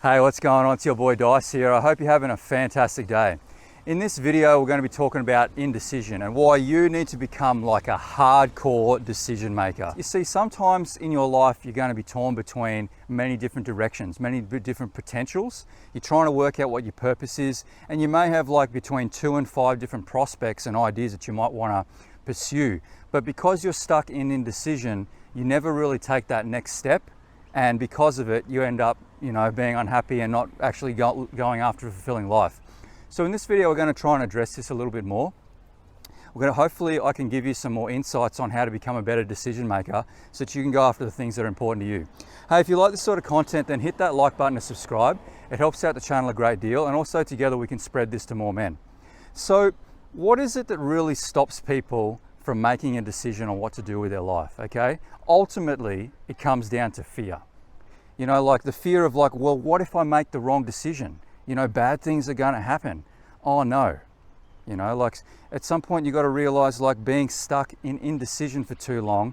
Hey, what's going on? It's your boy Dice here. I hope you're having a fantastic day. In this video, we're going to be talking about indecision and why you need to become like a hardcore decision maker. You see, sometimes in your life, you're going to be torn between many different directions, many different potentials. You're trying to work out what your purpose is, and you may have like between 2 and 5 different prospects and ideas that you might want to pursue. But because you're stuck in indecision, you never really take that next step. And because of it, you end up, being unhappy and not actually going after a fulfilling life. So in this video, we're going to try and address this a little bit more. Hopefully I can give you some more insights on how to become a better decision maker so that you can go after the things that are important to you. Hey, if you like this sort of content, then hit that like button to subscribe. It helps out the channel a great deal, and also together we can spread this to more men. So what is it that really stops people from making a decision on what to do with their life, okay? Ultimately, it comes down to fear. Like the fear of like, well, what if I make the wrong decision? Bad things are going to happen. Oh no. Like at some point you got to realize like being stuck in indecision for too long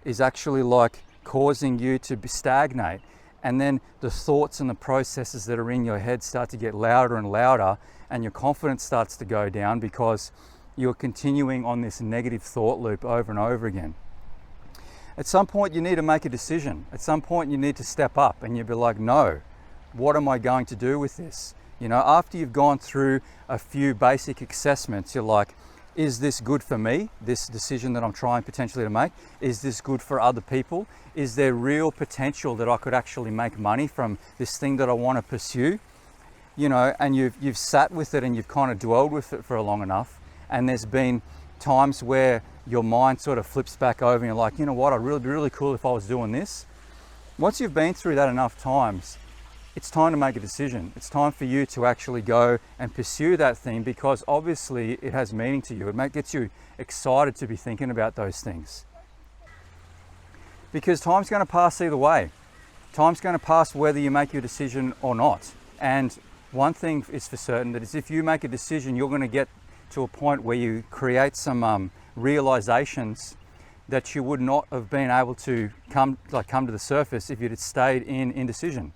is actually like causing you to stagnate. And then the thoughts and the processes that are in your head start to get louder and louder, and your confidence starts to go down because you're continuing on this negative thought loop over and over again. At some point you need to make a decision. At some point you need to step up and you'll be like, no, what am I going to do with this? After you've gone through a few basic assessments, you're like, is this good for me? This decision that I'm trying potentially to make, is this good for other people? Is there real potential that I could actually make money from this thing that I want to pursue? And you've sat with it and you've kind of dwelled with it for long enough. And there's been times where your mind sort of flips back over and you're like, you know what, I'd really be really cool if I was doing this. Once you've been through that enough times, it's time to make a decision. It's time for you to actually go and pursue that thing, because obviously it has meaning to you. It gets you excited to be thinking about those things. Because time's going to pass either way. Time's going to pass whether you make your decision or not. And one thing is for certain, that is if you make a decision, you're going to get to a point where you create some realizations that you would not have been able to come to the surface if you'd had stayed in indecision.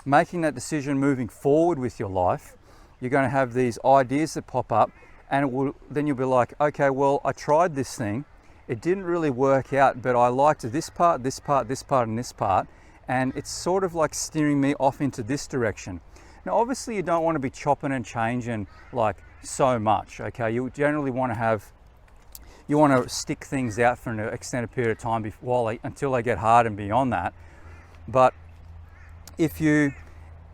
Making that decision, moving forward with your life, you're going to have these ideas that pop up, and then you'll be like, okay, well, I tried this thing, it didn't really work out, but I liked this part, this part, this part, and this part, and it's sort of like steering me off into this direction. Now, obviously, you don't want to be chopping and changing like so much, okay? You generally want to stick things out for an extended period of time until they get hard and beyond that. But if you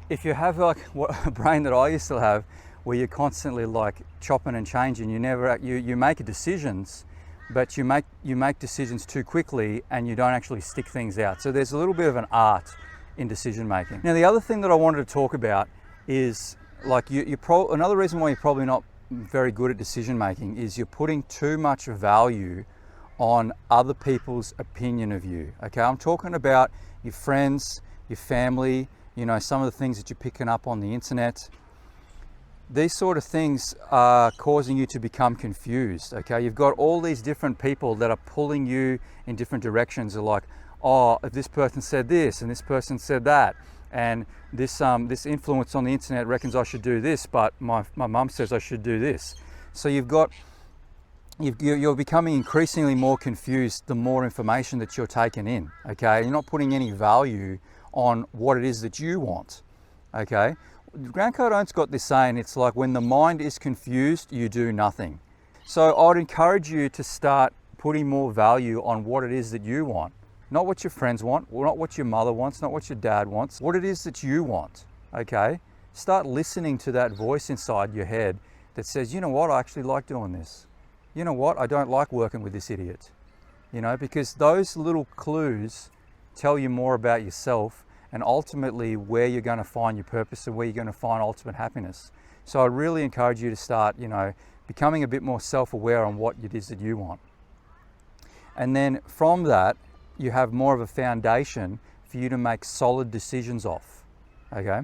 have like a brain that I used to have, where you're constantly like chopping and changing, you make decisions, but you make decisions too quickly and you don't actually stick things out. So there's a little bit of an art in decision making. Now, the other thing that I wanted to talk about is like another reason why you're probably not very good at decision making is you're putting too much value on other people's opinion of you. Okay, I'm talking about your friends, your family, some of the things that you're picking up on the internet. These sort of things are causing you to become confused. Okay, you've got all these different people that are pulling you in different directions. They're like, oh, if this person said this and this person said that, and this influence on the internet reckons I should do this, but my mum says I should do this. So you're becoming increasingly more confused the more information that you're taking in. Okay, you're not putting any value on what it is that you want. Okay, Grant Cardone's got this saying, it's like, when the mind is confused, you do nothing. So I'd encourage you to start putting more value on what it is that you want. Not what your friends want, not what your mother wants, not what your dad wants, what it is that you want, okay? Start listening to that voice inside your head that says, you know what, I actually like doing this. You know what, I don't like working with this idiot. Because those little clues tell you more about yourself and ultimately where you're going to find your purpose and where you're going to find ultimate happiness. So I really encourage you to start, becoming a bit more self-aware on what it is that you want. And then from that, you have more of a foundation for you to make solid decisions off, okay?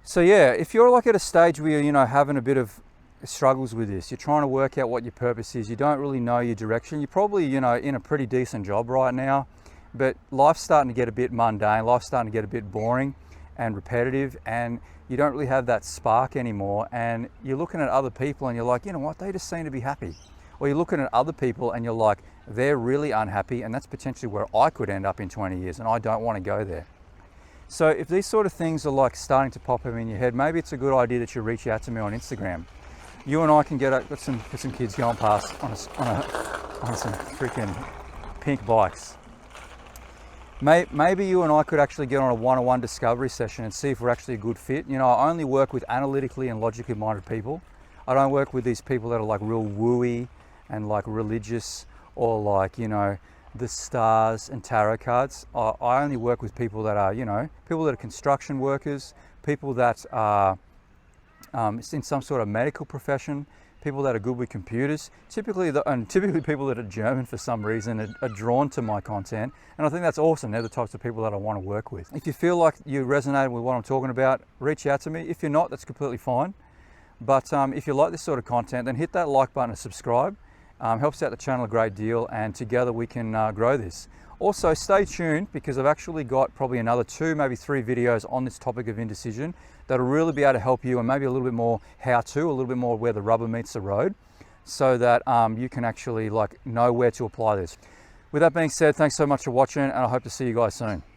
So yeah, if you're like at a stage where you're, having a bit of struggles with this, you're trying to work out what your purpose is, you don't really know your direction, you're probably, in a pretty decent job right now, but life's starting to get a bit mundane, life's starting to get a bit boring, and repetitive, and you don't really have that spark anymore, and you're looking at other people and you're like, you know what, they just seem to be happy. Or you're looking at other people and you're like, they're really unhappy, and that's potentially where I could end up in 20 years, and I don't want to go there. So if these sort of things are like starting to pop up in your head, maybe it's a good idea that you reach out to me on Instagram. You and I can get some kids going past on some freaking pink bikes. Maybe you and I could actually get on a one-on-one discovery session and see if we're actually a good fit. You know, I only work with analytically and logically minded people. I don't work with these people that are like real wooey and like religious, or like, you know, the stars and tarot cards. I only work with people that are, you know, people that are construction workers, people that are in some sort of medical profession, people that are good with computers, typically people that are German for some reason are drawn to my content, and I think that's awesome. They're the types of people that I want to work with. If you feel like you resonated with what I'm talking about, reach out to me. If you're not, that's completely fine. But if you like this sort of content, then hit that like button and subscribe. Helps out the channel a great deal, and together we can grow this. Also, stay tuned, because I've actually got probably another 2, maybe 3 videos on this topic of indecision that'll really be able to help you, and maybe a little bit more how-to, a little bit more where the rubber meets the road, so that you can actually like know where to apply this. With that being said, thanks so much for watching, and I hope to see you guys soon.